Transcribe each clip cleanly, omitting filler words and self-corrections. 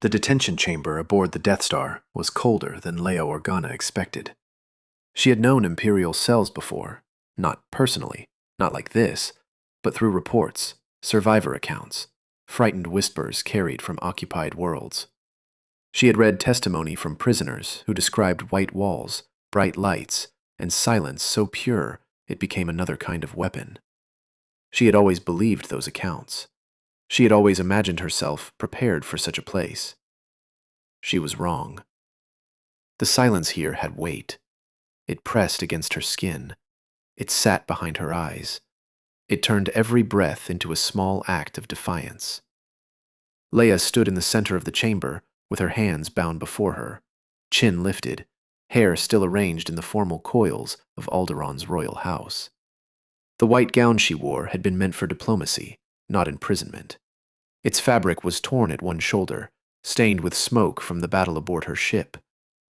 The detention chamber aboard the Death Star was colder than Bail Organa expected. She had known Imperial cells before, not personally, not like this, but through reports, survivor accounts, frightened whispers carried from occupied worlds. She had read testimony from prisoners who described white walls, bright lights, and silence so pure it became another kind of weapon. She had always believed those accounts. She had always imagined herself prepared for such a place. She was wrong. The silence here had weight. It pressed against her skin. It sat behind her eyes. It turned every breath into a small act of defiance. Leia stood in the center of the chamber, with her hands bound before her, chin lifted, hair still arranged in the formal coils of Alderaan's royal house. The white gown she wore had been meant for diplomacy, not imprisonment. Its fabric was torn at one shoulder, stained with smoke from the battle aboard her ship,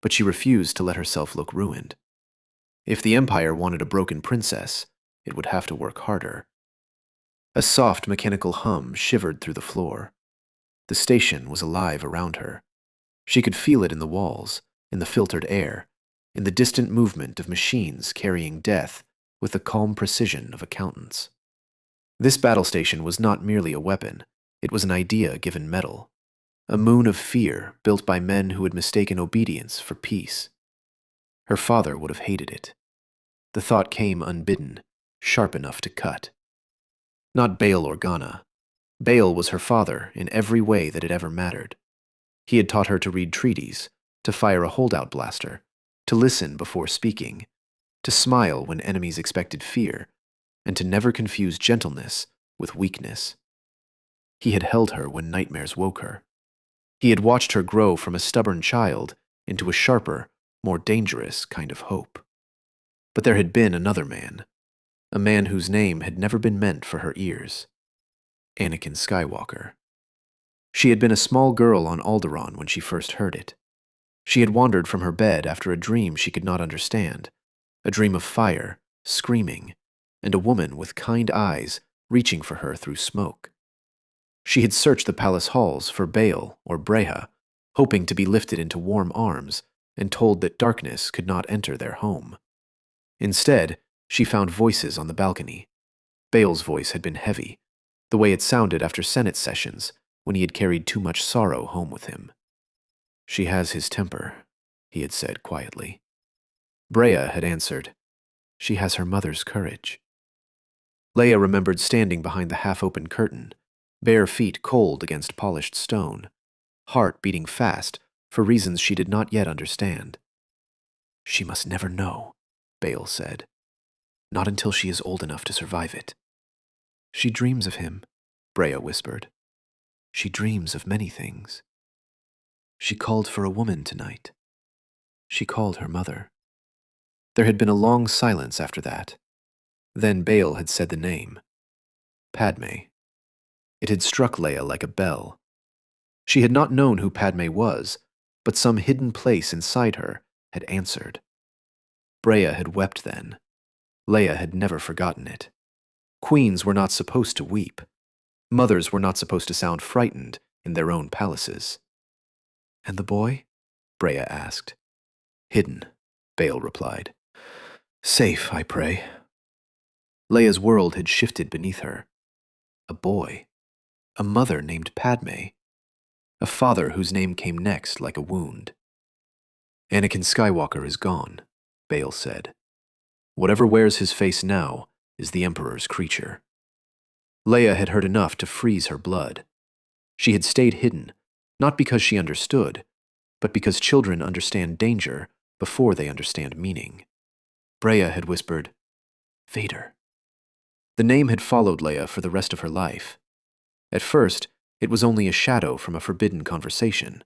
but she refused to let herself look ruined. If the Empire wanted a broken princess, it would have to work harder. A soft mechanical hum shivered through the floor. The station was alive around her. She could feel it in the walls, in the filtered air, in the distant movement of machines carrying death with the calm precision of accountants. This battle station was not merely a weapon, it was an idea given metal, a moon of fear built by men who had mistaken obedience for peace. Her father would have hated it. The thought came unbidden, sharp enough to cut. Not Bail Organa. Bail was her father in every way that it ever mattered. He had taught her to read treaties, to fire a holdout blaster, to listen before speaking, to smile when enemies expected fear, and to never confuse gentleness with weakness. He had held her when nightmares woke her. He had watched her grow from a stubborn child into a sharper, more dangerous kind of hope. But there had been another man, a man whose name had never been meant for her ears. Anakin Skywalker. She had been a small girl on Alderaan when she first heard it. She had wandered from her bed after a dream she could not understand, a dream of fire, screaming, and a woman with kind eyes reaching for her through smoke. She had searched the palace halls for Bail or Breha, hoping to be lifted into warm arms and told that darkness could not enter their home. Instead, she found voices on the balcony. Bail's voice had been heavy, the way it sounded after Senate sessions when he had carried too much sorrow home with him. "She has his temper," he had said quietly. Breha had answered, "She has her mother's courage." Leia remembered standing behind the half-open curtain, bare feet cold against polished stone, heart beating fast for reasons she did not yet understand. "She must never know," Bail said. "Not until she is old enough to survive it." "She dreams of him," Breha whispered. "She dreams of many things. She called for a woman tonight. She called her mother." There had been a long silence after that. Then Bail had said the name. Padmé. It had struck Leia like a bell. She had not known who Padmé was, but some hidden place inside her had answered. Breha had wept then. Leia had never forgotten it. Queens were not supposed to weep. Mothers were not supposed to sound frightened in their own palaces. "And the boy?" Breha asked. "Hidden," Bail replied. "Safe, I pray." Leia's world had shifted beneath her. A boy. A mother named Padmé. A father whose name came next like a wound. "Anakin Skywalker is gone," Bail said. "Whatever wears his face now is the Emperor's creature." Leia had heard enough to freeze her blood. She had stayed hidden, not because she understood, but because children understand danger before they understand meaning. Breha had whispered, "Vader." The name had followed Leia for the rest of her life. At first, it was only a shadow from a forbidden conversation.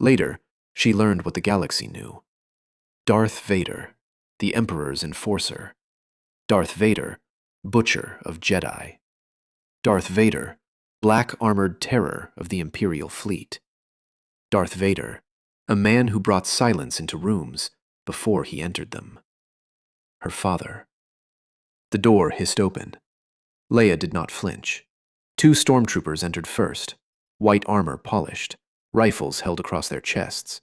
Later, she learned what the galaxy knew. Darth Vader, the Emperor's enforcer. Darth Vader, butcher of Jedi. Darth Vader, black-armored terror of the Imperial fleet. Darth Vader, a man who brought silence into rooms before he entered them. Her father. The door hissed open. Leia did not flinch. 2 stormtroopers entered first, white armor polished, rifles held across their chests.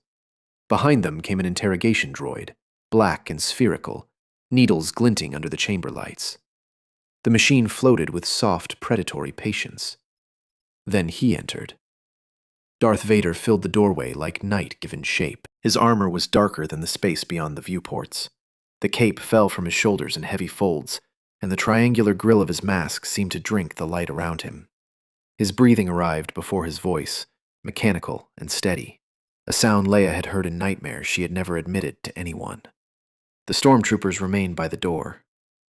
Behind them came an interrogation droid, black and spherical, needles glinting under the chamber lights. The machine floated with soft, predatory patience. Then he entered. Darth Vader filled the doorway like night given shape. His armor was darker than the space beyond the viewports. The cape fell from his shoulders in heavy folds, and the triangular grill of his mask seemed to drink the light around him. His breathing arrived before his voice, mechanical and steady, a sound Leia had heard in nightmares she had never admitted to anyone. The stormtroopers remained by the door.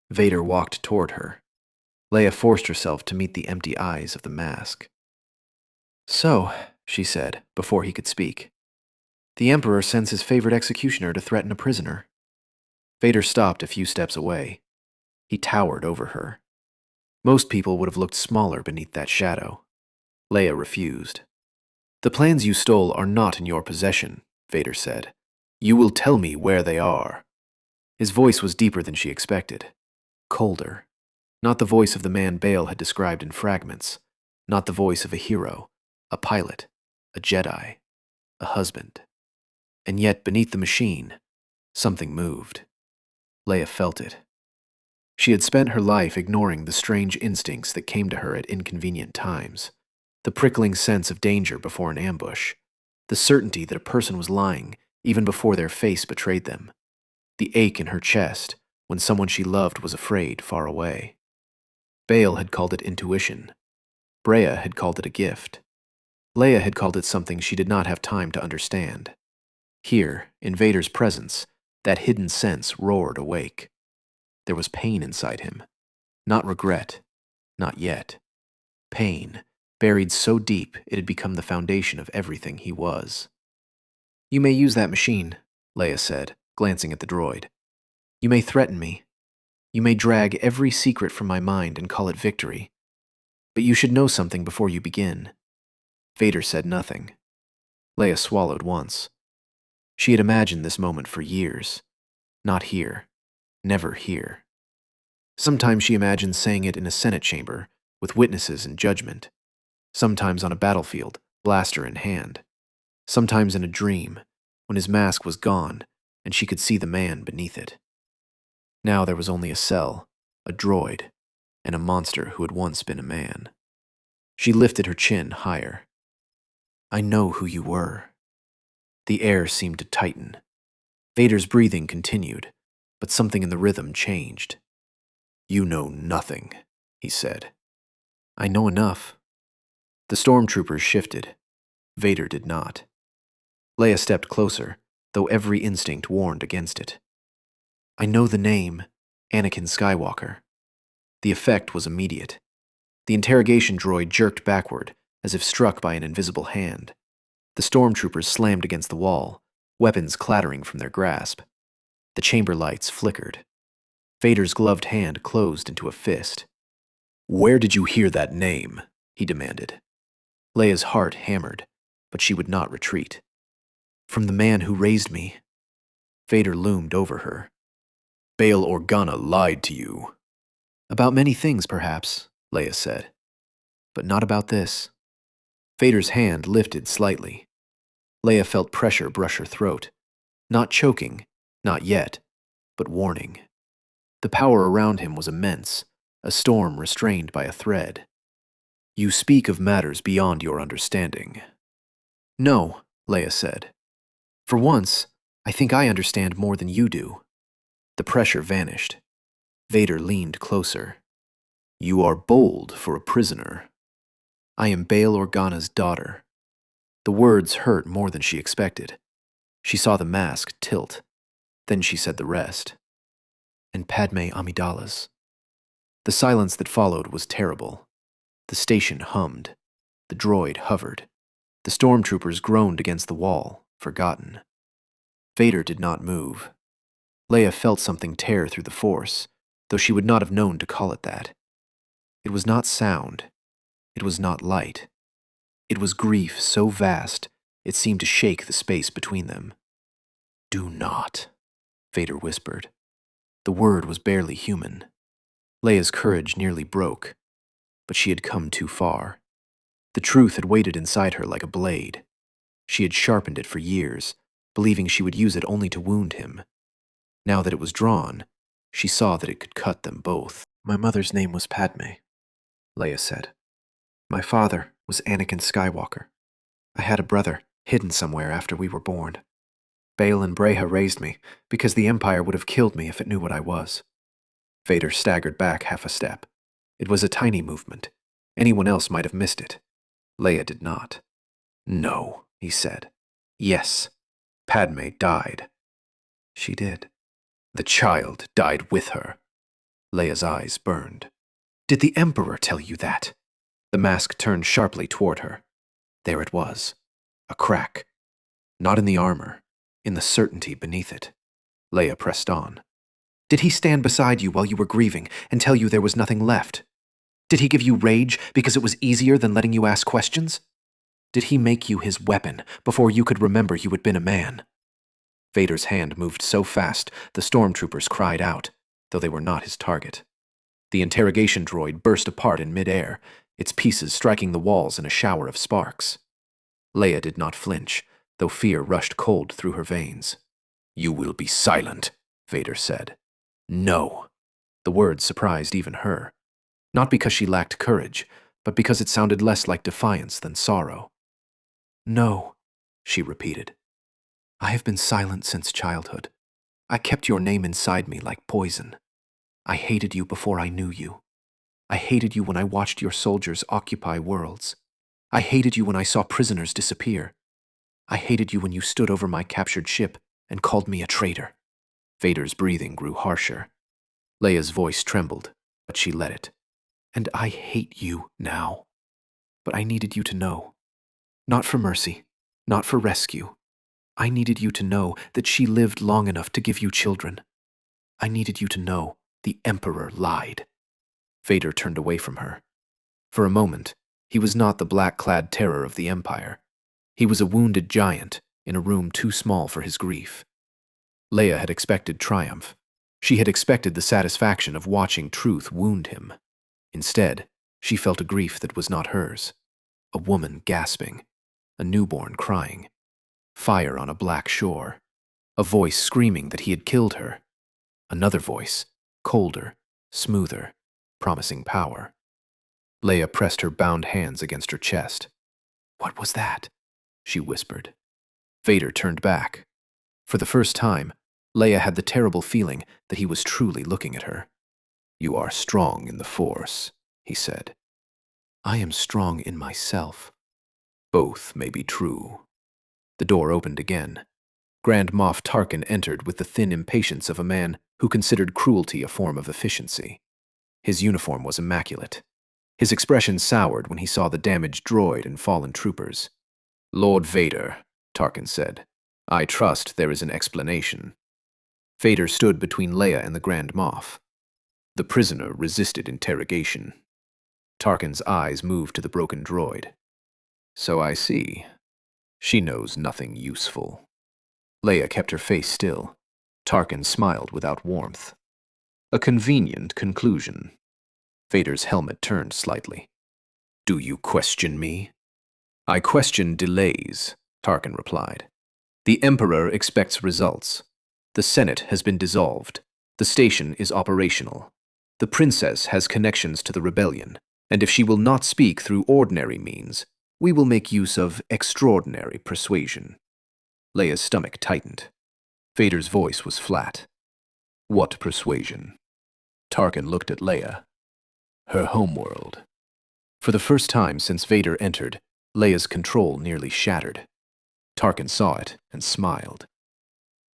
Vader walked toward her. Leia forced herself to meet the empty eyes of the mask. "So," she said, before he could speak, "the Emperor sends his favorite executioner to threaten a prisoner." Vader stopped a few steps away. He towered over her. Most people would have looked smaller beneath that shadow. Leia refused. "The plans you stole are not in your possession," Vader said. "You will tell me where they are." His voice was deeper than she expected. Colder. Not the voice of the man Bail had described in fragments. Not the voice of a hero, a pilot, a Jedi, a husband. And yet, beneath the machine, something moved. Leia felt it. She had spent her life ignoring the strange instincts that came to her at inconvenient times. The prickling sense of danger before an ambush. The certainty that a person was lying even before their face betrayed them. The ache in her chest when someone she loved was afraid far away. Bail had called it intuition. Breya had called it a gift. Leia had called it something she did not have time to understand. Here, in Vader's presence, that hidden sense roared awake. There was pain inside him. Not regret. Not yet. Pain, buried so deep it had become the foundation of everything he was. "You may use that machine," Leia said, glancing at the droid. "You may threaten me. You may drag every secret from my mind and call it victory. But you should know something before you begin." Vader said nothing. Leia swallowed once. She had imagined this moment for years. Not here. Never here. Sometimes she imagined saying it in a Senate chamber, with witnesses and judgment. Sometimes on a battlefield, blaster in hand. Sometimes in a dream, when his mask was gone and she could see the man beneath it. Now there was only a cell, a droid, and a monster who had once been a man. She lifted her chin higher. "I know who you were." The air seemed to tighten. Vader's breathing continued, but something in the rhythm changed. "You know nothing," he said. "I know enough." The stormtroopers shifted. Vader did not. Leia stepped closer, though every instinct warned against it. "I know the name, Anakin Skywalker." The effect was immediate. The interrogation droid jerked backward, as if struck by an invisible hand. The stormtroopers slammed against the wall, weapons clattering from their grasp. The chamber lights flickered. Vader's gloved hand closed into a fist. "Where did you hear that name?" he demanded. Leia's heart hammered, but she would not retreat. "From the man who raised me." Vader loomed over her. "Bail Organa lied to you." "About many things, perhaps," Leia said. "But not about this." Vader's hand lifted slightly. Leia felt pressure brush her throat. Not choking, not yet, but warning. The power around him was immense, a storm restrained by a thread. "You speak of matters beyond your understanding." "No," Leia said. "For once, I think I understand more than you do." The pressure vanished. Vader leaned closer. "You are bold for a prisoner." "I am Bail Organa's daughter." The words hurt more than she expected. She saw the mask tilt. Then she said the rest. "And Padmé Amidala's." The silence that followed was terrible. The station hummed. The droid hovered. The stormtroopers groaned against the wall, forgotten. Vader did not move. Leia felt something tear through the Force, though she would not have known to call it that. It was not sound. It was not light. It was grief so vast it seemed to shake the space between them. "Do not," Vader whispered. The word was barely human. Leia's courage nearly broke, but she had come too far. The truth had waited inside her like a blade. She had sharpened it for years, believing she would use it only to wound him. Now that it was drawn, she saw that it could cut them both. "My mother's name was Padmé," Leia said. "My father was Anakin Skywalker. I had a brother hidden somewhere after we were born. Bail and Breha raised me because the Empire would have killed me if it knew what I was." Vader staggered back half a step. It was a tiny movement. Anyone else might have missed it. Leia did not. "No," he said. "Yes, Padmé died." "She did." "The child died with her." Leia's eyes burned. "Did the Emperor tell you that?" The mask turned sharply toward her. There it was. A crack. Not in the armor, in the certainty beneath it. Leia pressed on. "Did he stand beside you while you were grieving and tell you there was nothing left? Did he give you rage because it was easier than letting you ask questions? Did he make you his weapon before you could remember you had been a man?" Vader's hand moved so fast the stormtroopers cried out, though they were not his target. The interrogation droid burst apart in midair, its pieces striking the walls in a shower of sparks. Leia did not flinch, though fear rushed cold through her veins. "You will be silent," Vader said. "No." The word surprised even her. Not because she lacked courage, but because it sounded less like defiance than sorrow. "No," she repeated. "I have been silent since childhood. I kept your name inside me like poison. I hated you before I knew you. I hated you when I watched your soldiers occupy worlds. I hated you when I saw prisoners disappear. I hated you when you stood over my captured ship and called me a traitor." Vader's breathing grew harsher. Leia's voice trembled, but she let it. "And I hate you now. But I needed you to know. Not for mercy, not for rescue. I needed you to know that she lived long enough to give you children. I needed you to know the Emperor lied." Vader turned away from her. For a moment, he was not the black-clad terror of the Empire. He was a wounded giant in a room too small for his grief. Leia had expected triumph. She had expected the satisfaction of watching truth wound him. Instead, she felt a grief that was not hers. A woman gasping, a newborn crying, fire on a black shore, a voice screaming that he had killed her. Another voice, colder, smoother, promising power. Leia pressed her bound hands against her chest. "What was that?" she whispered. Vader turned back. For the first time, Leia had the terrible feeling that he was truly looking at her. "You are strong in the Force," he said. "I am strong in myself." "Both may be true." The door opened again. Grand Moff Tarkin entered with the thin impatience of a man who considered cruelty a form of efficiency. His uniform was immaculate. His expression soured when he saw the damaged droid and fallen troopers. "Lord Vader," Tarkin said, "I trust there is an explanation." Vader stood between Leia and the Grand Moff. "The prisoner resisted interrogation." Tarkin's eyes moved to the broken droid. "So I see. She knows nothing useful." Leia kept her face still. Tarkin smiled without warmth. "A convenient conclusion." Vader's helmet turned slightly. "Do you question me?" "I question delays," Tarkin replied. "The Emperor expects results. The Senate has been dissolved. The station is operational. The Princess has connections to the rebellion, and if she will not speak through ordinary means, we will make use of extraordinary persuasion." Leia's stomach tightened. Vader's voice was flat. "What persuasion?" Tarkin looked at Leia. "Her homeworld." For the first time since Vader entered, Leia's control nearly shattered. Tarkin saw it and smiled.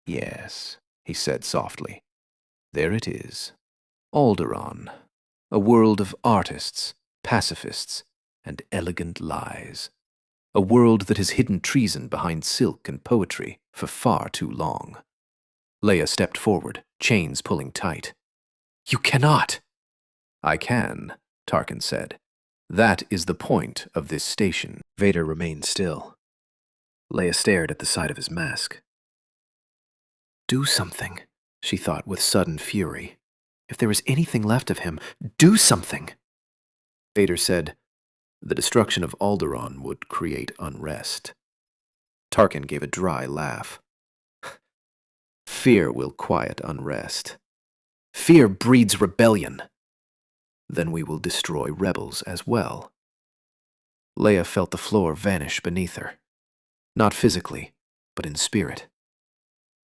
"Yes," he said softly. "There it is. Alderaan, a world of artists, pacifists, and elegant lies. A world that has hidden treason behind silk and poetry for far too long." Leia stepped forward, chains pulling tight. "You cannot!" "I can," Tarkin said. "That is the point of this station." Vader remained still. Leia stared at the side of his mask. "Do something," she thought with sudden fury. "If there is anything left of him, do something!" Vader said, "The destruction of Alderaan would create unrest." Tarkin gave a dry laugh. Fear will quiet unrest. Fear breeds rebellion. Then we will destroy rebels as well. Leia felt the floor vanish beneath her. Not physically, but in spirit.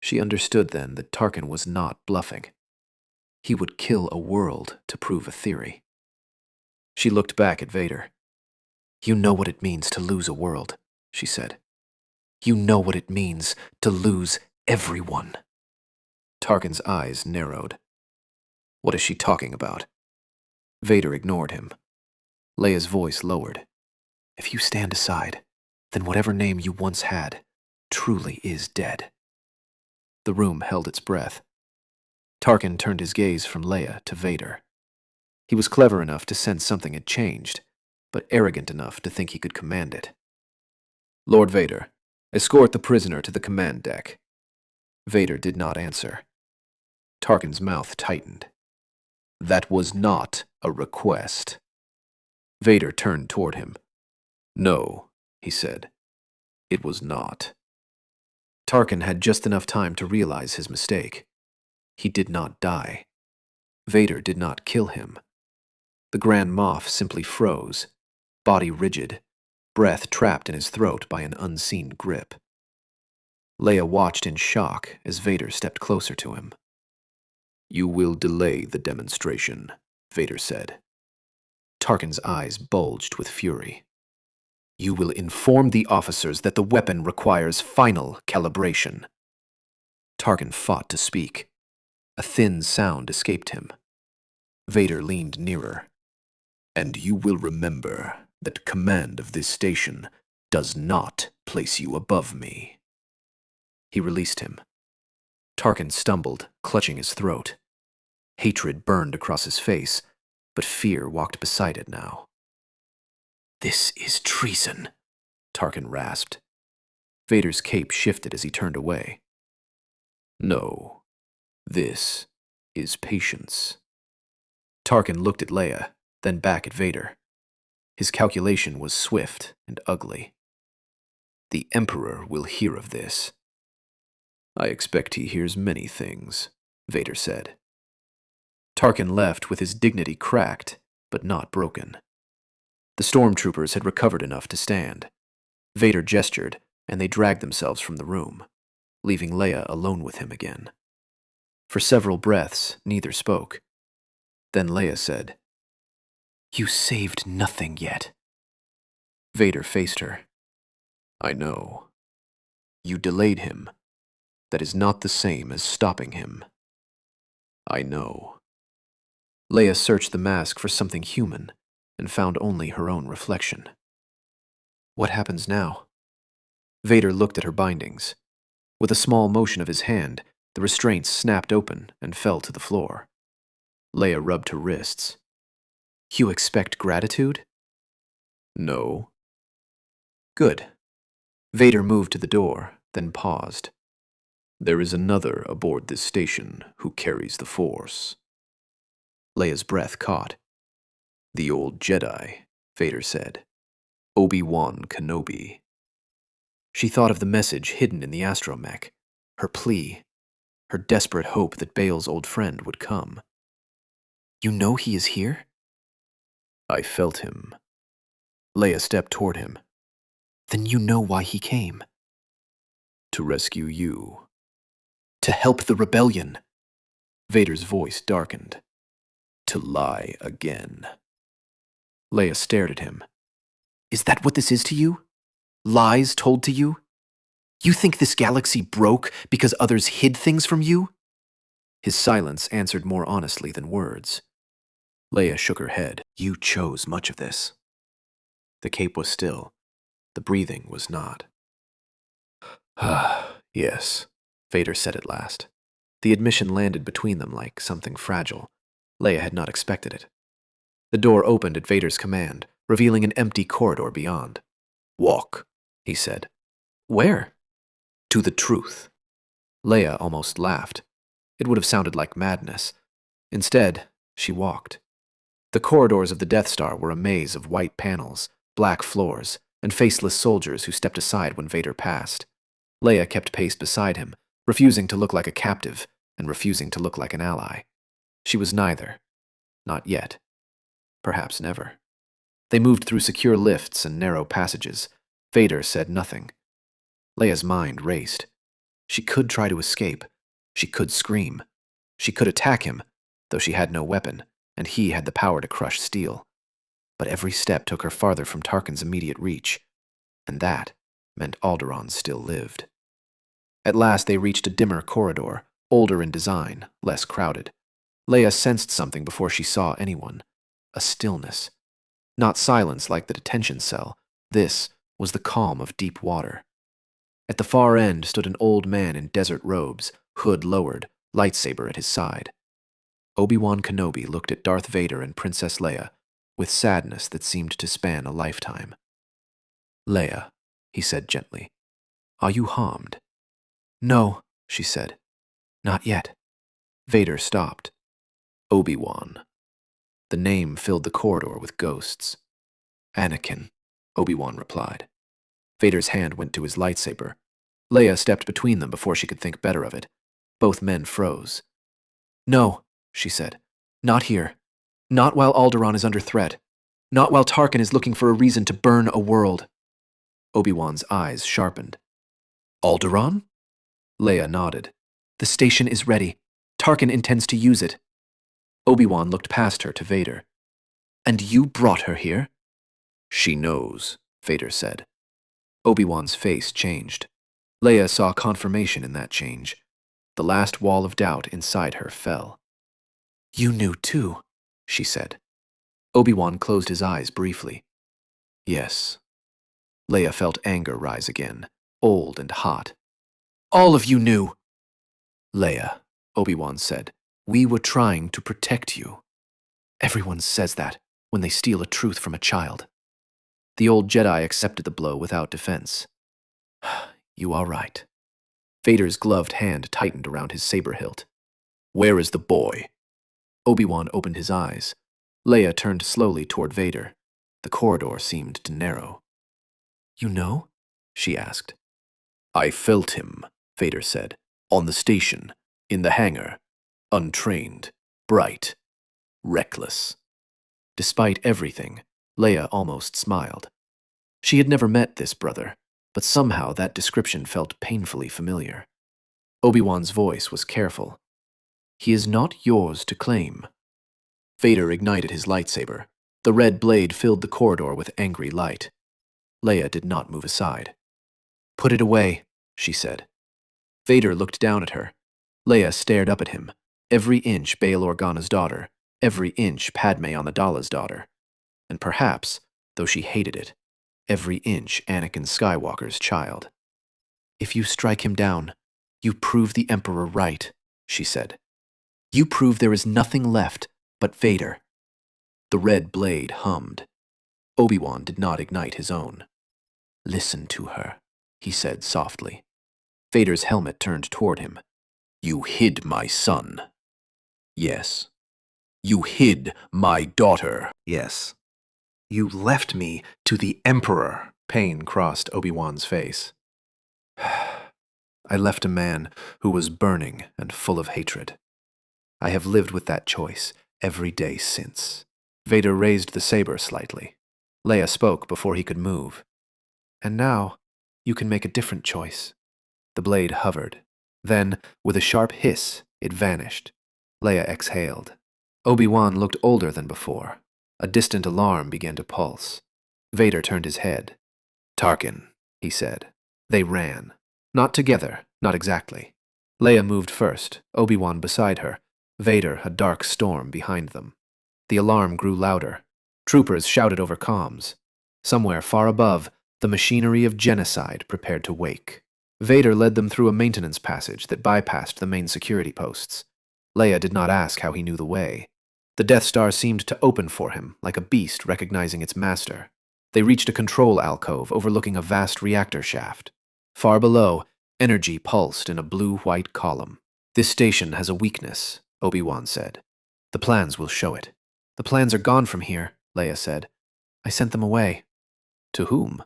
She understood then that Tarkin was not bluffing. He would kill a world to prove a theory. She looked back at Vader. "You know what it means to lose a world," she said. "You know what it means to lose everyone." Tarkin's eyes narrowed. What is she talking about? Vader ignored him. Leia's voice lowered. "If you stand aside, then whatever name you once had truly is dead." The room held its breath. Tarkin turned his gaze from Leia to Vader. He was clever enough to sense something had changed, but arrogant enough to think he could command it. "Lord Vader, escort the prisoner to the command deck." Vader did not answer. Tarkin's mouth tightened. "That was not a request." Vader turned toward him. "No," he said. "It was not." Tarkin had just enough time to realize his mistake. He did not die. Vader did not kill him. The Grand Moff simply froze, body rigid, breath trapped in his throat by an unseen grip. Leia watched in shock as Vader stepped closer to him. "You will delay the demonstration," Vader said. Tarkin's eyes bulged with fury. "You will inform the officers that the weapon requires final calibration." Tarkin fought to speak. A thin sound escaped him. Vader leaned nearer. "And you will remember that command of this station does not place you above me." He released him. Tarkin stumbled, clutching his throat. Hatred burned across his face, but fear walked beside it now. "This is treason," Tarkin rasped. Vader's cape shifted as he turned away. "No, this is patience." Tarkin looked at Leia, then back at Vader. His calculation was swift and ugly. "The Emperor will hear of this." "I expect he hears many things," Vader said. Tarkin left with his dignity cracked, but not broken. The stormtroopers had recovered enough to stand. Vader gestured, and they dragged themselves from the room, leaving Leia alone with him again. For several breaths, neither spoke. Then Leia said, "You saved nothing yet." Vader faced her. "I know. You delayed him. That is not the same as stopping him." "I know." Leia searched the mask for something human and found only her own reflection. "What happens now?" Vader looked at her bindings. With a small motion of his hand, the restraints snapped open and fell to the floor. Leia rubbed her wrists. "You expect gratitude?" "No." "Good." Vader moved to the door, then paused. "There is another aboard this station who carries the Force." Leia's breath caught. "The old Jedi," Vader said. "Obi-Wan Kenobi." She thought of the message hidden in the astromech, her plea, her desperate hope that Bail's old friend would come. "You know he is here?" "I felt him." Leia stepped toward him. "Then you know why he came." "To rescue you." "To help the rebellion." Vader's voice darkened. "To lie again." Leia stared at him. "Is that what this is to you? Lies told to you? You think this galaxy broke because others hid things from you?" His silence answered more honestly than words. Leia shook her head. "You chose much of this." The cape was still. The breathing was not. "Ah, yes," Vader said at last. The admission landed between them like something fragile. Leia had not expected it. The door opened at Vader's command, revealing an empty corridor beyond. "Walk," he said. "Where?" "To the truth." Leia almost laughed. It would have sounded like madness. Instead, she walked. The corridors of the Death Star were a maze of white panels, black floors, and faceless soldiers who stepped aside when Vader passed. Leia kept pace beside him, refusing to look like a captive and refusing to look like an ally. She was neither. Not yet. Perhaps never. They moved through secure lifts and narrow passages. Vader said nothing. Leia's mind raced. She could try to escape. She could scream. She could attack him, though she had no weapon, and he had the power to crush steel. But every step took her farther from Tarkin's immediate reach, and that meant Alderaan still lived. At last they reached a dimmer corridor, older in design, less crowded. Leia sensed something before she saw anyone. A stillness. Not silence like the detention cell. This was the calm of deep water. At the far end stood an old man in desert robes, hood lowered, lightsaber at his side. Obi-Wan Kenobi looked at Darth Vader and Princess Leia with sadness that seemed to span a lifetime. "Leia," he said gently, "are you harmed?" "No," she said. "Not yet." Vader stopped. "Obi-Wan." The name filled the corridor with ghosts. "Anakin," Obi-Wan replied. Vader's hand went to his lightsaber. Leia stepped between them before she could think better of it. Both men froze. "No," she said. "Not here. Not while Alderaan is under threat. Not while Tarkin is looking for a reason to burn a world." Obi-Wan's eyes sharpened. "Alderaan?" Leia nodded. "The station is ready. Tarkin intends to use it." Obi-Wan looked past her to Vader. "And you brought her here?" "She knows," Vader said. Obi-Wan's face changed. Leia saw confirmation in that change. The last wall of doubt inside her fell. "You knew too," she said. Obi-Wan closed his eyes briefly. "Yes." Leia felt anger rise again, old and hot. "All of you knew!" "Leia," Obi-Wan said, "we were trying to protect you." Everyone says that when they steal a truth from a child. The old Jedi accepted the blow without defense. "You are right." Vader's gloved hand tightened around his saber hilt. "Where is the boy?" Obi-Wan opened his eyes. Leia turned slowly toward Vader. The corridor seemed to narrow. "You know?" she asked. "I felt him," Vader said, "on the station, in the hangar. Untrained, bright, reckless." Despite everything, Leia almost smiled. She had never met this brother, but somehow that description felt painfully familiar. Obi-Wan's voice was careful. "He is not yours to claim." Vader ignited his lightsaber. The red blade filled the corridor with angry light. Leia did not move aside. "Put it away," she said. Vader looked down at her. Leia stared up at him. Every inch Bail Organa's daughter, every inch Padmé Amidala's daughter. And perhaps, though she hated it, every inch Anakin Skywalker's child. "If you strike him down, you prove the Emperor right," she said. "You prove there is nothing left but Vader." The red blade hummed. Obi-Wan did not ignite his own. "Listen to her," he said softly. Vader's helmet turned toward him. "You hid my son." "Yes." "You hid my daughter." "Yes." "You left me to the Emperor." Pain crossed Obi-Wan's face. "I left a man who was burning and full of hatred. I have lived with that choice every day since." Vader raised the saber slightly. Leia spoke before he could move. "And now, you can make a different choice." The blade hovered. Then, with a sharp hiss, it vanished. Leia exhaled. Obi-Wan looked older than before. A distant alarm began to pulse. Vader turned his head. "Tarkin," he said. They ran. Not together, not exactly. Leia moved first, Obi-Wan beside her, Vader a dark storm behind them. The alarm grew louder. Troopers shouted over comms. Somewhere far above, the machinery of genocide prepared to wake. Vader led them through a maintenance passage that bypassed the main security posts. Leia did not ask how he knew the way. The Death Star seemed to open for him, like a beast recognizing its master. They reached a control alcove overlooking a vast reactor shaft. Far below, energy pulsed in a blue-white column. "This station has a weakness," Obi-Wan said. "The plans will show it." "The plans are gone from here," Leia said. "I sent them away." "To whom?"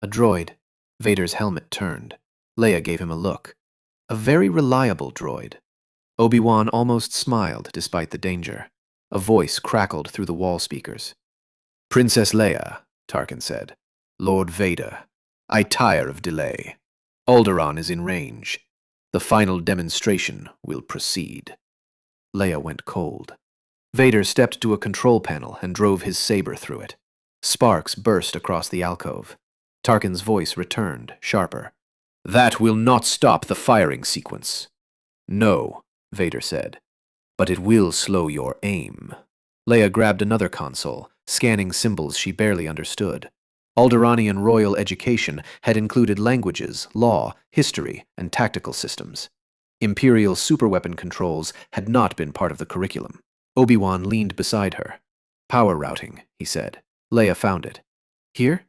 A droid. Vader's helmet turned. Leia gave him a look. A very reliable droid. Obi-Wan almost smiled despite the danger. A voice crackled through the wall speakers. "Princess Leia," Tarkin said. "Lord Vader, I tire of delay. Alderaan is in range. The final demonstration will proceed." Leia went cold. Vader stepped to a control panel and drove his saber through it. Sparks burst across the alcove. Tarkin's voice returned, sharper. "That will not stop the firing sequence." "No," Vader said, "but it will slow your aim." Leia grabbed another console, scanning symbols she barely understood. Alderaanian royal education had included languages, law, history, and tactical systems. Imperial superweapon controls had not been part of the curriculum. Obi-Wan leaned beside her. "Power routing," he said. Leia found it. "Here?"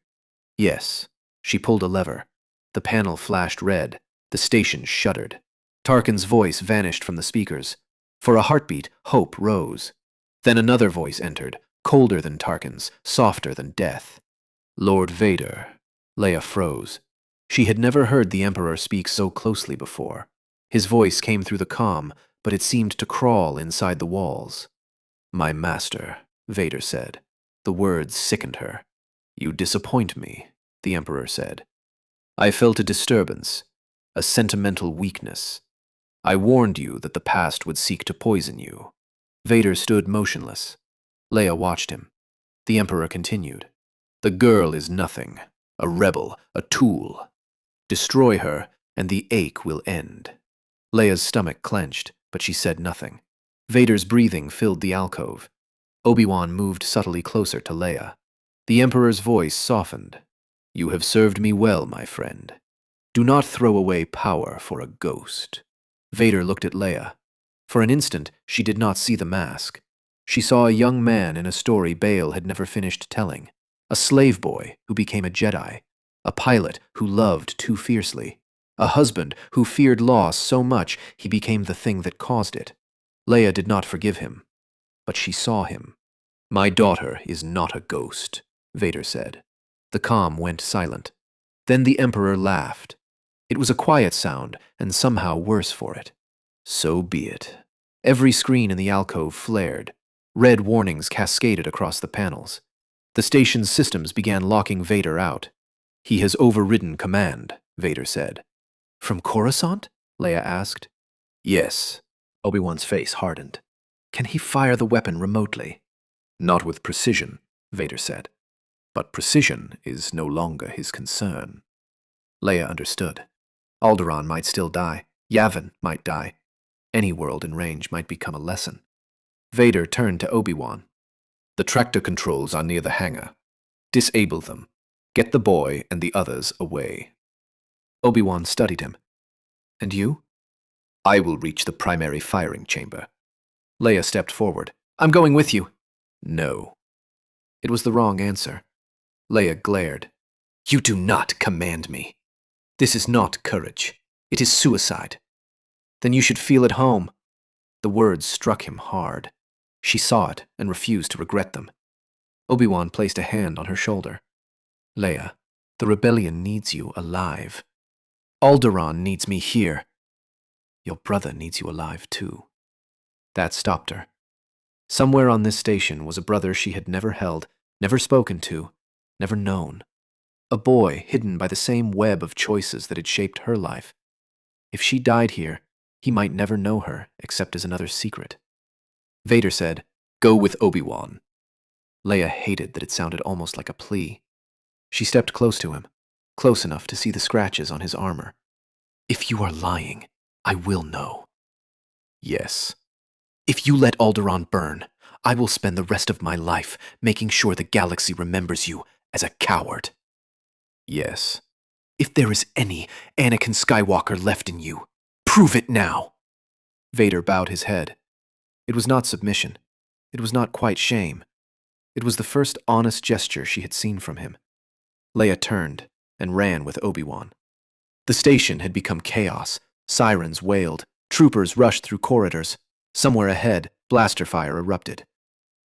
"Yes." She pulled a lever. The panel flashed red. The station shuddered. Tarkin's voice vanished from the speakers. For a heartbeat, hope rose. Then another voice entered, colder than Tarkin's, softer than death. "Lord Vader." Leia froze. She had never heard the Emperor speak so closely before. His voice came through the comm, but it seemed to crawl inside the walls. "My master," Vader said. The words sickened her. "You disappoint me," the Emperor said. "I felt a disturbance, a sentimental weakness. I warned you that the past would seek to poison you." Vader stood motionless. Leia watched him. The Emperor continued. "The girl is nothing, a rebel, a tool. Destroy her, and the ache will end." Leia's stomach clenched, but she said nothing. Vader's breathing filled the alcove. Obi-Wan moved subtly closer to Leia. The Emperor's voice softened. "You have served me well, my friend. Do not throw away power for a ghost." Vader looked at Leia. For an instant, she did not see the mask. She saw a young man in a story Bail had never finished telling. A slave boy who became a Jedi. A pilot who loved too fiercely. A husband who feared loss so much he became the thing that caused it. Leia did not forgive him, but she saw him. "My daughter is not a ghost," Vader said. The comm went silent. Then the Emperor laughed. It was a quiet sound, and somehow worse for it. "So be it." Every screen in the alcove flared. Red warnings cascaded across the panels. The station's systems began locking Vader out. "He has overridden command," Vader said. "From Coruscant?" Leia asked. "Yes." Obi-Wan's face hardened. "Can he fire the weapon remotely?" "Not with precision," Vader said. "But precision is no longer his concern." Leia understood. Alderaan might still die. Yavin might die. Any world in range might become a lesson. Vader turned to Obi-Wan. "The tractor controls are near the hangar. Disable them. Get the boy and the others away." Obi-Wan studied him. "And you?" "I will reach the primary firing chamber." Leia stepped forward. "I'm going with you." "No." It was the wrong answer. Leia glared. "You do not command me. This is not courage. It is suicide." "Then you should feel at home." The words struck him hard. She saw it and refused to regret them. Obi-Wan placed a hand on her shoulder. "Leia, the rebellion needs you alive. Alderaan needs me here. Your brother needs you alive too." That stopped her. Somewhere on this station was a brother she had never held, never spoken to, never known. A boy hidden by the same web of choices that had shaped her life. If she died here, he might never know her except as another secret. Vader said, "Go with Obi-Wan." Leia hated that it sounded almost like a plea. She stepped close to him, close enough to see the scratches on his armor. "If you are lying, I will know." "Yes." "If you let Alderaan burn, I will spend the rest of my life making sure the galaxy remembers you as a coward." "Yes." "If there is any Anakin Skywalker left in you, prove it now." Vader bowed his head. It was not submission. It was not quite shame. It was the first honest gesture she had seen from him. Leia turned and ran with Obi-Wan. The station had become chaos. Sirens wailed. Troopers rushed through corridors. Somewhere ahead, blaster fire erupted.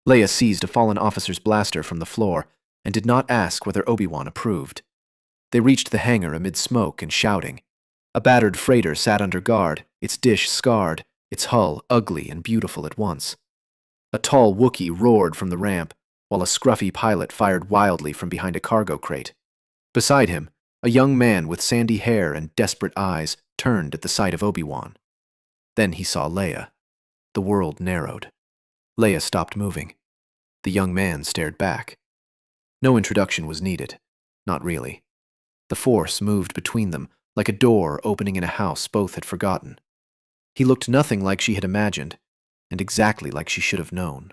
Leia seized a fallen officer's blaster from the floor and did not ask whether Obi-Wan approved. They reached the hangar amid smoke and shouting. A battered freighter sat under guard, its dish scarred, its hull ugly and beautiful at once. A tall Wookiee roared from the ramp, while a scruffy pilot fired wildly from behind a cargo crate. Beside him, a young man with sandy hair and desperate eyes turned at the sight of Obi-Wan. Then he saw Leia. The world narrowed. Leia stopped moving. The young man stared back. No introduction was needed. Not really. The Force moved between them, like a door opening in a house both had forgotten. He looked nothing like she had imagined, and exactly like she should have known.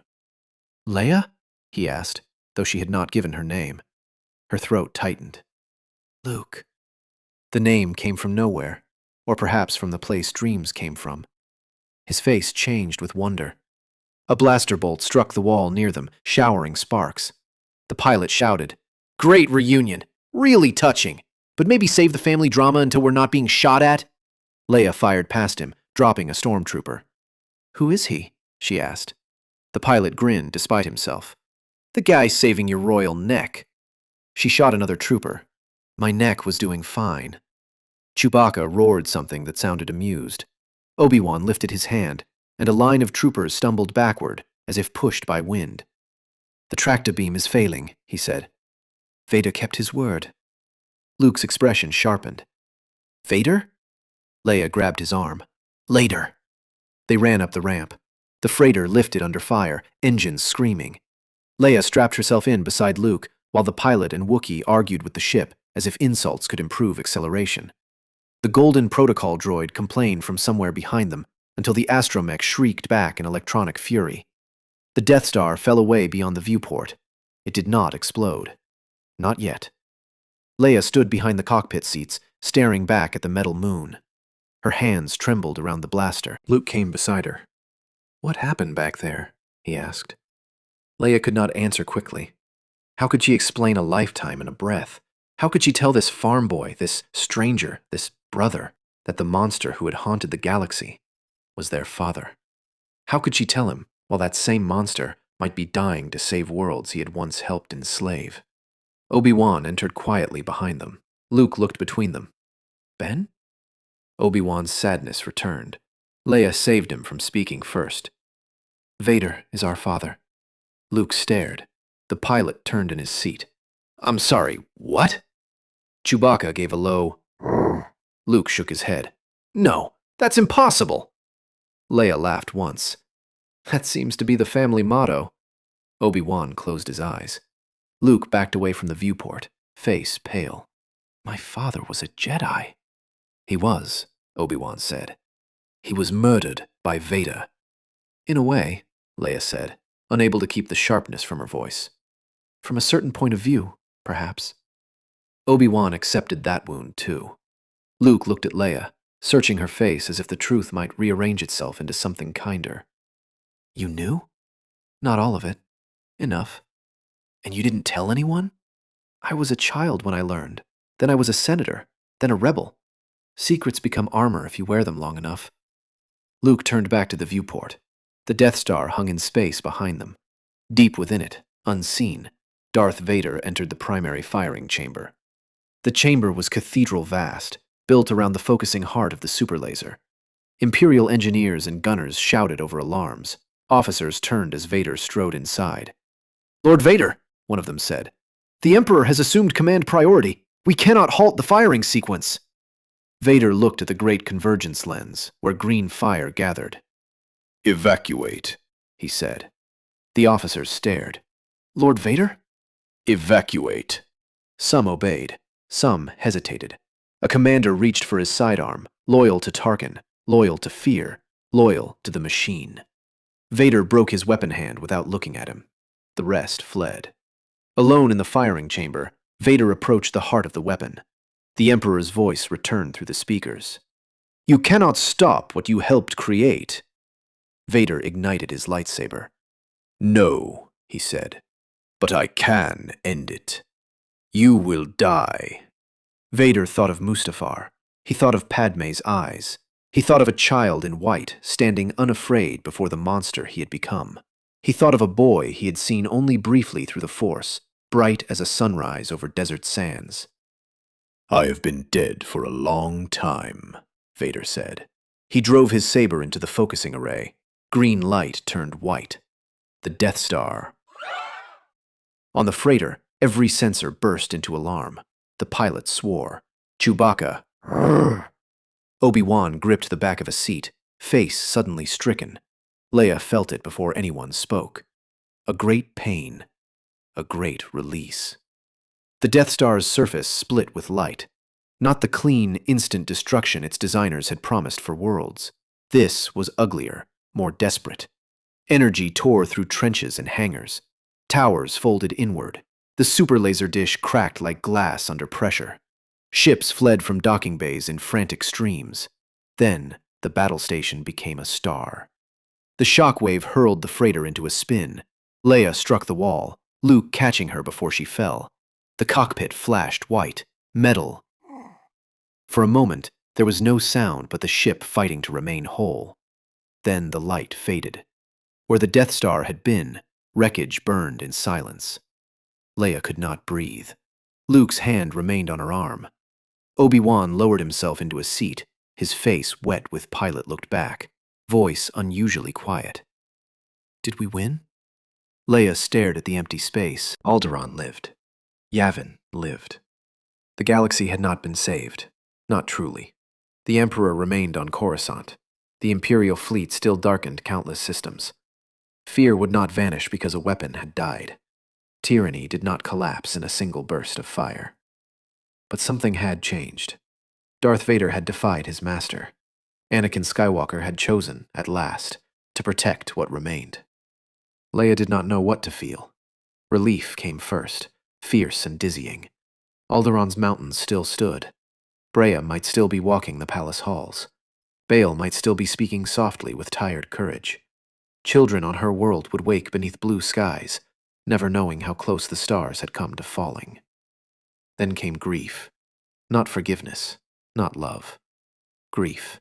"Leia?" he asked, though she had not given her name. Her throat tightened. "Luke." The name came from nowhere, or perhaps from the place dreams came from. His face changed with wonder. A blaster bolt struck the wall near them, showering sparks. The pilot shouted, "Great reunion! Really touching! But maybe save the family drama until we're not being shot at?" Leia fired past him, dropping a stormtrooper. "Who is he?" she asked. The pilot grinned despite himself. "The guy saving your royal neck." She shot another trooper. "My neck was doing fine." Chewbacca roared something that sounded amused. Obi-Wan lifted his hand, and a line of troopers stumbled backward, as if pushed by wind. "The tractor beam is failing," he said. "Vader kept his word." Luke's expression sharpened. "Vader?" Leia grabbed his arm. "Later." They ran up the ramp. The freighter lifted under fire, engines screaming. Leia strapped herself in beside Luke, while the pilot and Wookiee argued with the ship as if insults could improve acceleration. The golden protocol droid complained from somewhere behind them until the astromech shrieked back in electronic fury. The Death Star fell away beyond the viewport. It did not explode. Not yet. Leia stood behind the cockpit seats, staring back at the metal moon. Her hands trembled around the blaster. Luke came beside her. "What happened back there?" he asked. Leia could not answer quickly. How could she explain a lifetime in a breath? How could she tell this farm boy, this stranger, this brother, that the monster who had haunted the galaxy was their father? How could she tell him, while that same monster might be dying to save worlds he had once helped enslave? Obi-Wan entered quietly behind them. Luke looked between them. "Ben?" Obi-Wan's sadness returned. Leia saved him from speaking first. "Vader is our father." Luke stared. The pilot turned in his seat. "I'm sorry, what?" Chewbacca gave a low Luke shook his head. "No, that's impossible." Leia laughed once. "That seems to be the family motto." Obi-Wan closed his eyes. Luke backed away from the viewport, face pale. "My father was a Jedi." "He was," Obi-Wan said. "He was murdered by Vader." "In a way," Leia said, unable to keep the sharpness from her voice. "From a certain point of view, perhaps." Obi-Wan accepted that wound, too. Luke looked at Leia, searching her face as if the truth might rearrange itself into something kinder. "You knew?" "Not all of it. Enough." "And you didn't tell anyone?" "I was a child when I learned. Then I was a senator, then a rebel. Secrets become armor if you wear them long enough." Luke turned back to the viewport. The Death Star hung in space behind them. Deep within it, unseen, Darth Vader entered the primary firing chamber. The chamber was cathedral vast, built around the focusing heart of the superlaser. Imperial engineers and gunners shouted over alarms. Officers turned as Vader strode inside. "Lord Vader," one of them said, "the Emperor has assumed command priority. We cannot halt the firing sequence." Vader looked at the great convergence lens, where green fire gathered. "Evacuate," he said. The officers stared. "Lord Vader?" "Evacuate." Some obeyed. Some hesitated. A commander reached for his sidearm, loyal to Tarkin, loyal to fear, loyal to the machine. Vader broke his weapon hand without looking at him. The rest fled. Alone in the firing chamber, Vader approached the heart of the weapon. The Emperor's voice returned through the speakers. "You cannot stop what you helped create." Vader ignited his lightsaber. "No," he said, "but I can end it. You will die." Vader thought of Mustafar. He thought of Padmé's eyes. He thought of a child in white, standing unafraid before the monster he had become. He thought of a boy he had seen only briefly through the Force, bright as a sunrise over desert sands. "I have been dead for a long time," Vader said. He drove his saber into the focusing array. Green light turned white. The Death Star. On the freighter, every sensor burst into alarm. The pilot swore. Chewbacca. Obi-Wan gripped the back of a seat, face suddenly stricken. Leia felt it before anyone spoke. A great pain. A great release. The Death Star's surface split with light. Not the clean, instant destruction its designers had promised for worlds. This was uglier, more desperate. Energy tore through trenches and hangars. Towers folded inward. The super laser dish cracked like glass under pressure. Ships fled from docking bays in frantic streams. Then, the battle station became a star. The shockwave hurled the freighter into a spin. Leia struck the wall, Luke catching her before she fell. The cockpit flashed white, metal. For a moment, there was no sound but the ship fighting to remain whole. Then the light faded. Where the Death Star had been, wreckage burned in silence. Leia could not breathe. Luke's hand remained on her arm. Obi-Wan lowered himself into a seat, his face wet with pilot looked back, voice unusually quiet. "Did we win?" Leia stared at the empty space. Alderaan lived. Yavin lived. The galaxy had not been saved. Not truly. The Emperor remained on Coruscant. The Imperial fleet still darkened countless systems. Fear would not vanish because a weapon had died. Tyranny did not collapse in a single burst of fire. But something had changed. Darth Vader had defied his master. Anakin Skywalker had chosen, at last, to protect what remained. Leia did not know what to feel. Relief came first, fierce and dizzying. Alderaan's mountains still stood. Breya might still be walking the palace halls. Bail might still be speaking softly with tired courage. Children on her world would wake beneath blue skies, never knowing how close the stars had come to falling. Then came grief. Not forgiveness, not love. Grief.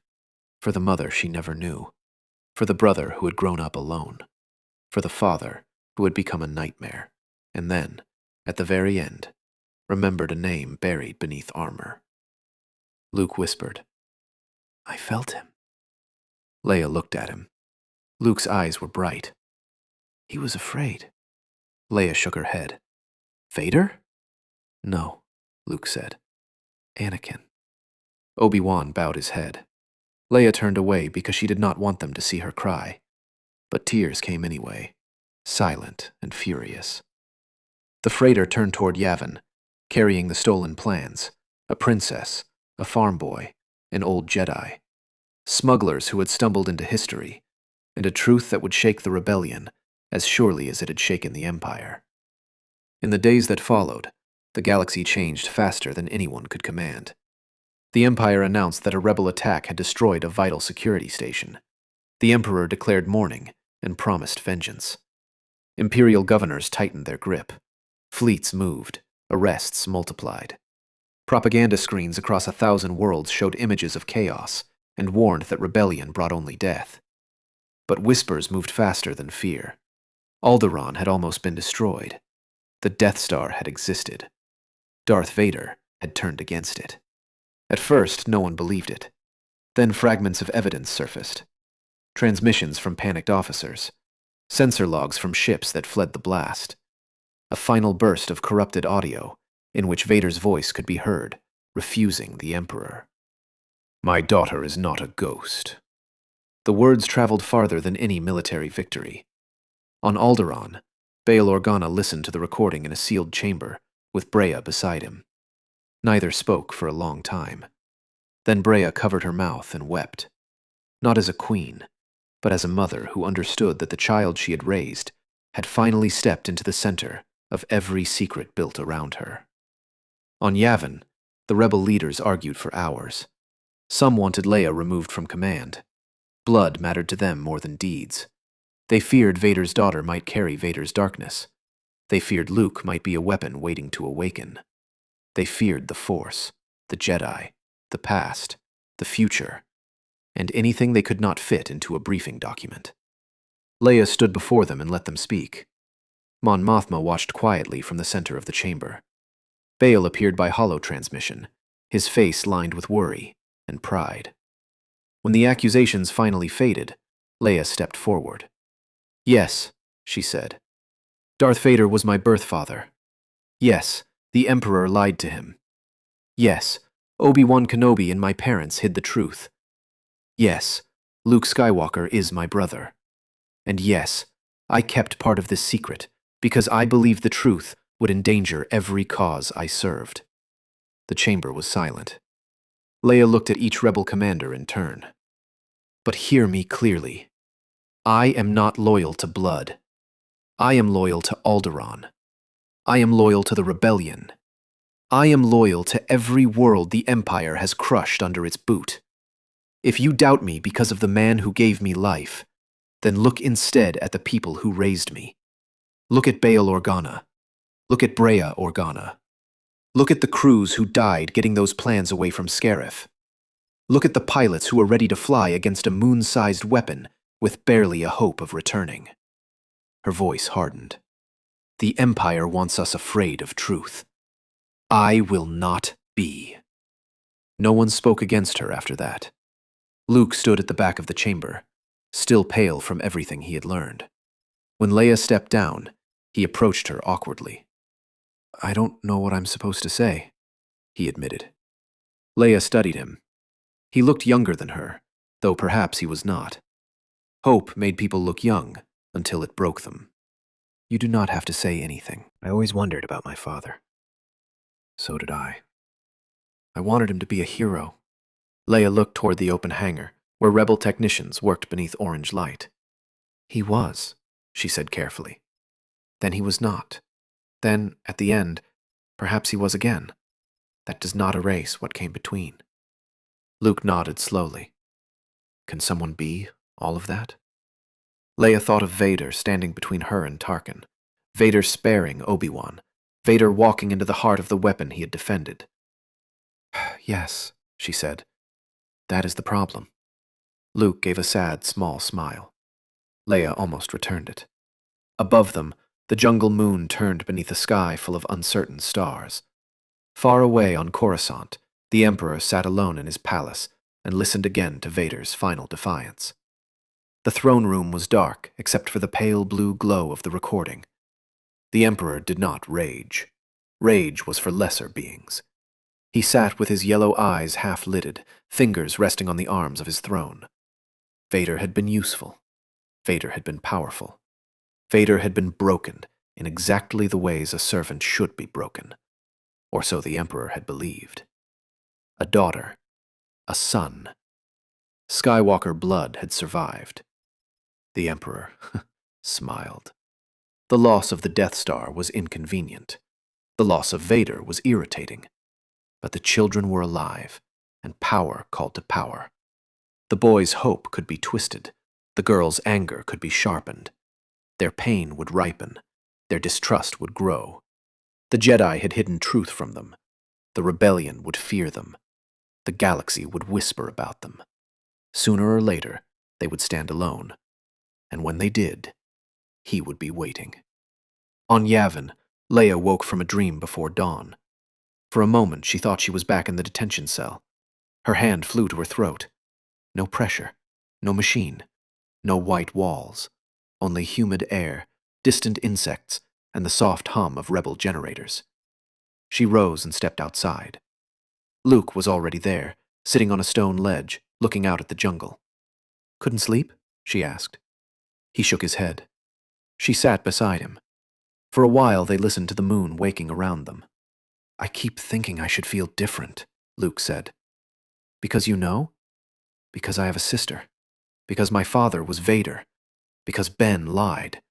For the mother she never knew. For the brother who had grown up alone. For the father who had become a nightmare. And then, at the very end, remembered a name buried beneath armor. Luke whispered, "I felt him." Leia looked at him. Luke's eyes were bright. "He was afraid." Leia shook her head. "Vader?" "No," Luke said. "Anakin." Obi-Wan bowed his head. Leia turned away because she did not want them to see her cry. But tears came anyway, silent and furious. The freighter turned toward Yavin, carrying the stolen plans, a princess, a farm boy, an old Jedi. Smugglers who had stumbled into history, and a truth that would shake the rebellion as surely as it had shaken the Empire. In the days that followed, the galaxy changed faster than anyone could command. The Empire announced that a rebel attack had destroyed a vital security station. The Emperor declared mourning and promised vengeance. Imperial governors tightened their grip. Fleets moved, arrests multiplied. Propaganda screens across 1,000 worlds showed images of chaos and warned that rebellion brought only death. But whispers moved faster than fear. Alderaan had almost been destroyed. The Death Star had existed. Darth Vader had turned against it. At first, no one believed it. Then fragments of evidence surfaced. Transmissions from panicked officers. Sensor logs from ships that fled the blast. A final burst of corrupted audio in which Vader's voice could be heard, refusing the Emperor. "My daughter is not a ghost." The words traveled farther than any military victory. On Alderaan, Bail Organa listened to the recording in a sealed chamber, with Breya beside him. Neither spoke for a long time. Then Breya covered her mouth and wept. Not as a queen, but as a mother who understood that the child she had raised had finally stepped into the center of every secret built around her. On Yavin, the rebel leaders argued for hours. Some wanted Leia removed from command. Blood mattered to them more than deeds. They feared Vader's daughter might carry Vader's darkness. They feared Luke might be a weapon waiting to awaken. They feared the Force, the Jedi, the past, the future, and anything they could not fit into a briefing document. Leia stood before them and let them speak. Mon Mothma watched quietly from the center of the chamber. Bail appeared by holotransmission, his face lined with worry and pride. When the accusations finally faded, Leia stepped forward. "Yes," she said. "Darth Vader was my birth father. Yes, the Emperor lied to him. Yes, Obi-Wan Kenobi and my parents hid the truth. Yes, Luke Skywalker is my brother. And yes, I kept part of this secret because I believed the truth would endanger every cause I served." The chamber was silent. Leia looked at each rebel commander in turn. "But hear me clearly. I am not loyal to blood. I am loyal to Alderaan. I am loyal to the rebellion. I am loyal to every world the Empire has crushed under its boot. If you doubt me because of the man who gave me life, then look instead at the people who raised me. Look at Bail Organa. Look at Bail Organa. Look at the crews who died getting those plans away from Scarif. Look at the pilots who were ready to fly against a moon-sized weapon with barely a hope of returning." Her voice hardened. "The Empire wants us afraid of truth. I will not be." No one spoke against her after that. Luke stood at the back of the chamber, still pale from everything he had learned. When Leia stepped down, he approached her awkwardly. "I don't know what I'm supposed to say," he admitted. Leia studied him. He looked younger than her, though perhaps he was not. Hope made people look young until it broke them. "You do not have to say anything. I always wondered about my father." "So did I. I wanted him to be a hero." Leia looked toward the open hangar, where rebel technicians worked beneath orange light. "He was," she said carefully. "Then he was not. Then, at the end, perhaps he was again. That does not erase what came between." Luke nodded slowly. "Can someone be all of that?" Leia thought of Vader standing between her and Tarkin, Vader sparing Obi-Wan, Vader walking into the heart of the weapon he had defended. "Yes," she said. "That is the problem." Luke gave a sad, small smile. Leia almost returned it. Above them, the jungle moon turned beneath a sky full of uncertain stars. Far away on Coruscant, the Emperor sat alone in his palace and listened again to Vader's final defiance. The throne room was dark except for the pale blue glow of the recording. The Emperor did not rage. Rage was for lesser beings. He sat with his yellow eyes half-lidded, fingers resting on the arms of his throne. Vader had been useful. Vader had been powerful. Vader had been broken in exactly the ways a servant should be broken. Or so the Emperor had believed. A daughter. A son. Skywalker blood had survived. The Emperor smiled. The loss of the Death Star was inconvenient. The loss of Vader was irritating. But the children were alive, and power called to power. The boy's hope could be twisted. The girl's anger could be sharpened. Their pain would ripen. Their distrust would grow. The Jedi had hidden truth from them. The rebellion would fear them. The galaxy would whisper about them. Sooner or later, they would stand alone. And when they did, he would be waiting. On Yavin, Leia woke from a dream before dawn. For a moment, she thought she was back in the detention cell. Her hand flew to her throat. No pressure, no machine, no white walls, only humid air, distant insects, and the soft hum of rebel generators. She rose and stepped outside. Luke was already there, sitting on a stone ledge, looking out at the jungle. "Couldn't sleep?" she asked. He shook his head. She sat beside him. For a while they listened to the moon waking around them. "I keep thinking I should feel different," Luke said. "Because you know? Because I have a sister. Because my father was Vader. Because Ben lied.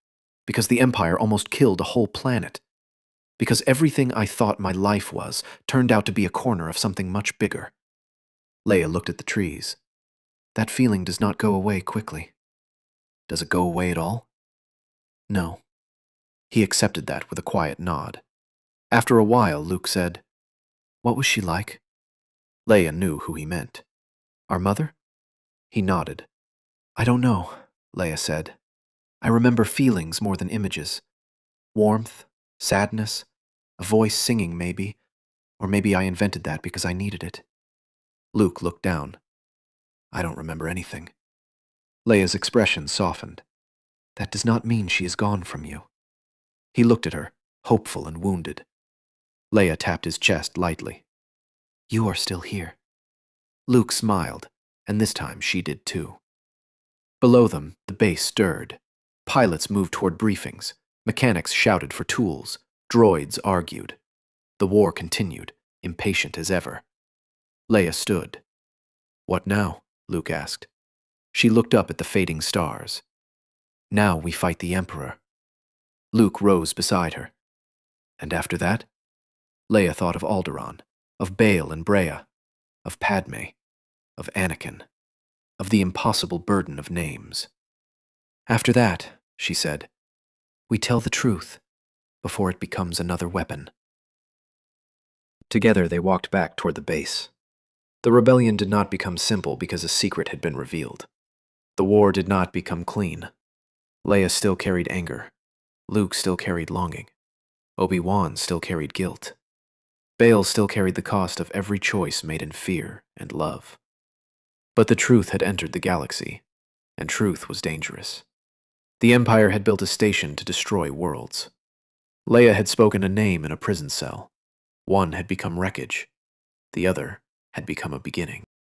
Because the Empire almost killed a whole planet. Because everything I thought my life was turned out to be a corner of something much bigger." Leia looked at the trees. "That feeling does not go away quickly." "Does it go away at all?" "No." He accepted that with a quiet nod. After a while, Luke said, "What was she like?" Leia knew who he meant. "Our mother?" He nodded. "I don't know," Leia said. "I remember feelings more than images. Warmth, sadness, a voice singing maybe, Or maybe I invented that because I needed it. Luke looked down. I don't remember anything. Leia's expression softened. That does not mean she is gone from you. He looked at her, hopeful and wounded. Leia tapped his chest lightly. You are still here. Luke smiled, and this time she did too. Below them, the base stirred. Pilots moved toward briefings. Mechanics shouted for tools. Droids argued. The war continued, impatient as ever. Leia stood. What now? Luke asked. She looked up at the fading stars. Now we fight the Emperor. Luke rose beside her. And after that? Leia thought of Alderaan, of Bail and Breya, of Padmé, of Anakin, of the impossible burden of names. After that, she said, we tell the truth before it becomes another weapon. Together they walked back toward the base. The rebellion did not become simple because a secret had been revealed. The war did not become clean. Leia still carried anger. Luke still carried longing. Obi-Wan still carried guilt. Bail still carried the cost of every choice made in fear and love. But the truth had entered the galaxy, and truth was dangerous. The Empire had built a station to destroy worlds. Leia had spoken a name in a prison cell. One had become wreckage. The other had become a beginning.